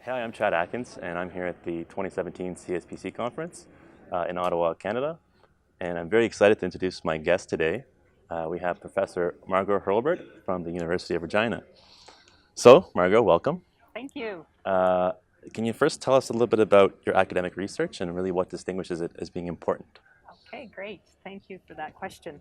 Hi, I'm Chad Atkins, and I'm here at the 2017 CSPC conference in Ottawa, Canada. And I'm very excited to introduce my guest today. We have Professor Margot Hurlbert from the University of Regina. So, Margot, welcome. Thank you. Can you first tell us a little bit about your academic research and really what distinguishes it as being important? Okay, great. Thank you for that question.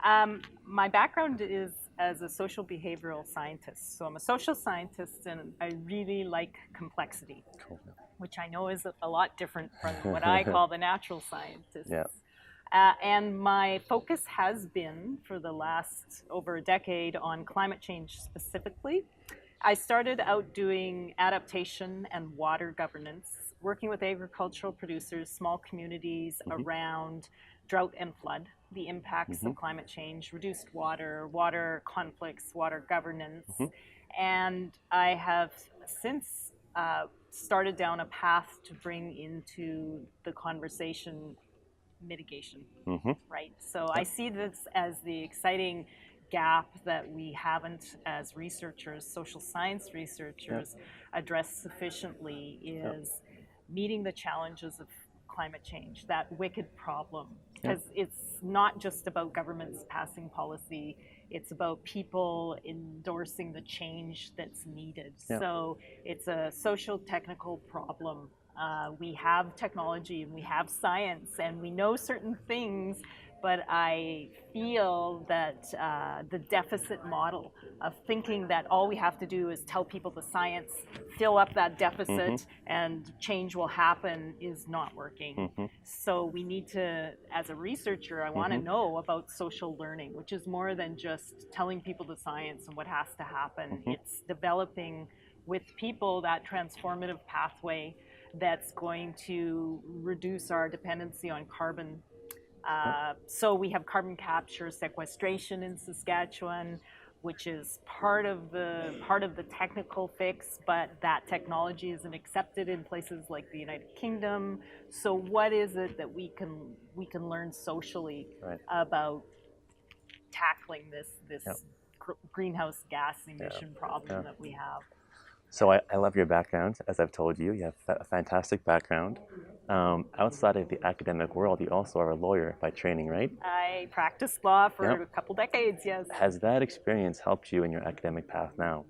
My background is as a social behavioral scientist. So I'm a social scientist and I really like complexity, Cool. which I know is a lot different from what I call the natural scientists. Yeah. And my focus has been for the last over a decade on climate change specifically. I started out doing adaptation and water governance, working with agricultural producers, small communities around drought and flood, the impacts of climate change, reduced water, water conflicts, water governance. And I have since started down a path to bring into the conversation mitigation, right? So I see this as the exciting gap that we haven't, as researchers, social science researchers, addressed sufficiently is meeting the challenges of climate change, that wicked problem. Because it's not just about governments passing policy, it's about people endorsing the change that's needed. So it's a social technical problem. We have technology and we have science and we know certain things, but I feel that the deficit model of thinking that all we have to do is tell people the science, fill up that deficit, and change will happen is not working. So we need to, as a researcher, I want to know about social learning, which is more than just telling people the science and what has to happen. It's developing with people that transformative pathway that's going to reduce our dependency on carbon. So we have carbon capture sequestration in Saskatchewan, which is part of the technical fix, but that technology isn't accepted in places like the United Kingdom. So what is it that we can learn socially about tackling this greenhouse gas emission problem that we have? So I love your background. As I've told you, you have a fantastic background. Outside of the academic world, you also are a lawyer by training, right? I practiced law for a couple decades, yes. Has that experience helped you in your academic path now?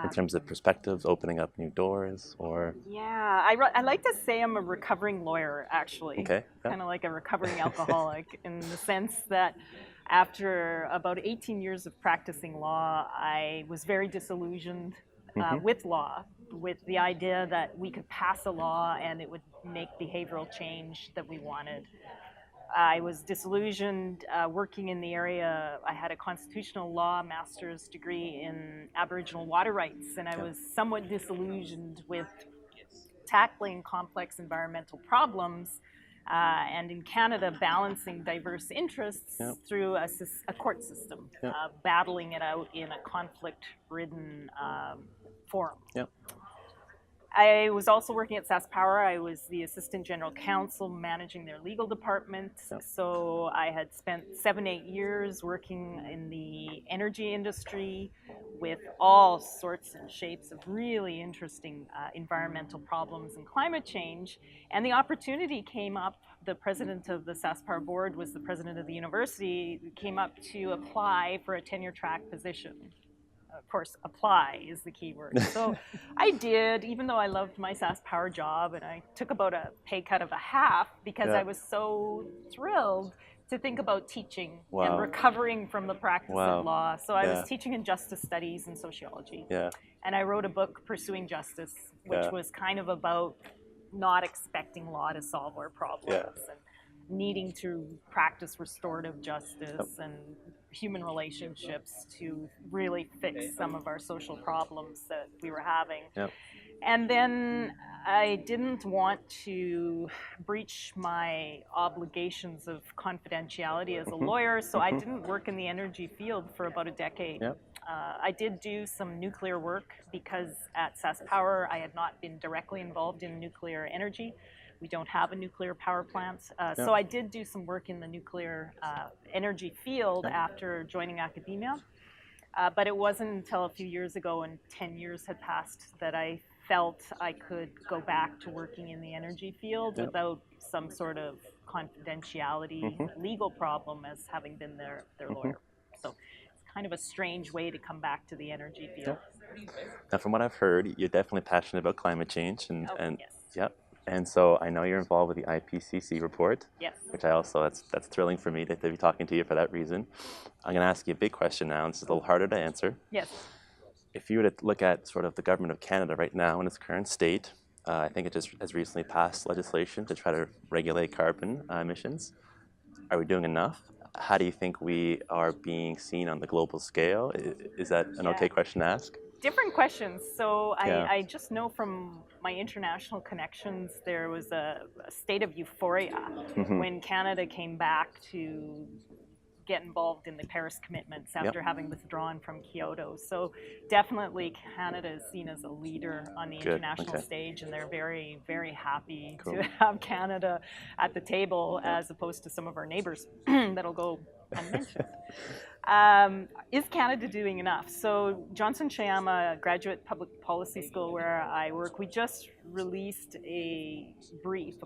In terms of perspectives, opening up new doors, or? Yeah, I like to say I'm a recovering lawyer, actually. Okay. Kind of like a recovering alcoholic in the sense that after about 18 years of practicing law, I was very disillusioned with law, with the idea that we could pass a law and it would make behavioral change that we wanted. I was disillusioned working in the area. I had a constitutional law master's degree in Aboriginal water rights, and I was somewhat disillusioned with tackling complex environmental problems and in Canada balancing diverse interests through a court system, battling it out in a conflict-ridden forum. I was also working at SaskPower. I was the assistant general counsel managing their legal department. So I had spent 7-8 years working in the energy industry with all sorts and shapes of really interesting environmental problems and climate change. And the opportunity came up. The president of the SaskPower board was the president of the university, came up to apply for a tenure track position. Of course, apply is the key word. So I did, even though I loved my SaskPower job, and I took about a pay cut of a half because I was so thrilled to think about teaching and recovering from the practice of law. So I was teaching in justice studies and sociology. And I wrote a book, Pursuing Justice, which was kind of about not expecting law to solve our problems and needing to practice restorative justice and human relationships to really fix some of our social problems that we were having. And then I didn't want to breach my obligations of confidentiality as a lawyer, so I didn't work in the energy field for about a decade. I did do some nuclear work because at SaskPower I had not been directly involved in nuclear energy. We don't have a nuclear power plant. So I did do some work in the nuclear energy field after joining academia. But it wasn't until a few years ago, and 10 years had passed, that I felt I could go back to working in the energy field without some sort of confidentiality legal problem as having been their lawyer. So it's kind of a strange way to come back to the energy field. Now, from what I've heard, you're definitely passionate about climate change, and Yes. yep. And so I know you're involved with the IPCC report, Yes. which I also that's thrilling for me to be talking to you for that reason. I'm going to ask you a big question now, and this is a little harder to answer. Yes. If you were to look at sort of the government of Canada right now in its current state, I think it just has recently passed legislation to try to regulate carbon emissions. Are we doing enough? How do you think we are being seen on the global scale? Is that an okay question to ask? Different questions. So Yeah. I just know from my international connections, there was a state of euphoria when Canada came back to get involved in the Paris commitments after having withdrawn from Kyoto. So definitely Canada is seen as a leader on the international stage, and they're very, very happy to have Canada at the table as opposed to some of our neighbors that'll go unmentioned. Is Canada doing enough? So Johnson Chayama Graduate Public Policy School, where I work, we just released a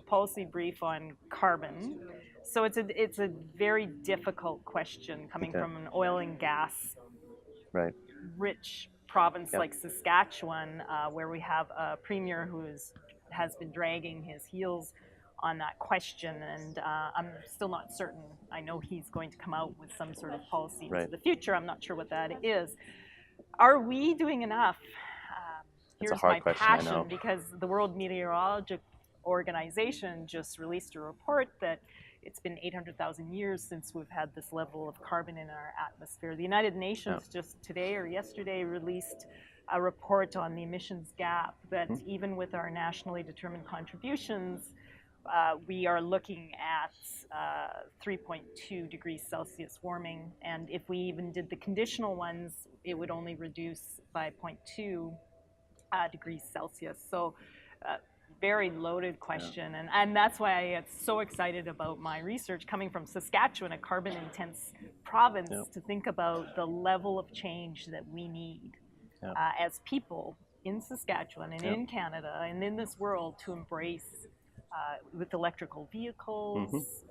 policy brief on carbon. So it's a very difficult question coming from an oil and gas rich province like Saskatchewan, where we have a premier who has been dragging his heels on that question, and I'm still not certain. I know he's going to come out with some sort of policy into the future. I'm not sure what that is. Are we doing enough? Here's my passion, because the World Meteorological Organization just released a report that it's been 800,000 years since we've had this level of carbon in our atmosphere. The United Nations just today or yesterday released a report on the emissions gap that even with our nationally determined contributions, we are looking at 3.2 degrees Celsius warming, and if we even did the conditional ones, it would only reduce by 0.2 degrees Celsius. So very loaded question, and that's why I get so excited about my research coming from Saskatchewan, a carbon-intense province, to think about the level of change that we need as people in Saskatchewan and in Canada and in this world to embrace with electrical vehicles.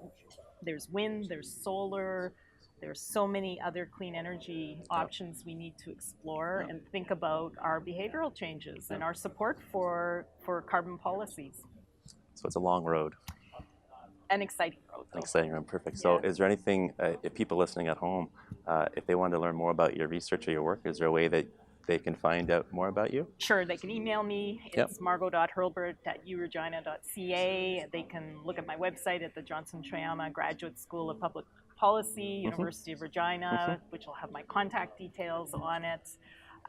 There's wind, there's solar, there's so many other clean energy options we need to explore and think about our behavioral changes and our support for carbon policies. So it's a long road. An exciting road, though. An exciting road, perfect. So is there anything, if people listening at home, if they wanted to learn more about your research or your work, is there a way that they can find out more about you? Sure, they can email me. It's margot.hurlbert@uregina.ca. They can look at my website at the Johnson Chayama Graduate School of Public Policy, University of Regina, which will have my contact details on it.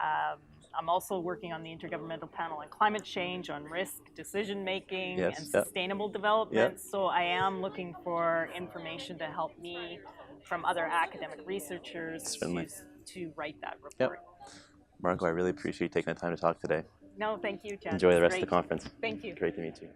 I'm also working on the Intergovernmental Panel on Climate Change, on risk decision-making and sustainable development. So I am looking for information to help me from other academic researchers to write that report. Margot, I really appreciate you taking the time to talk today. No, thank you, Chad. Enjoy the rest of the conference. Thank you. Great to meet you.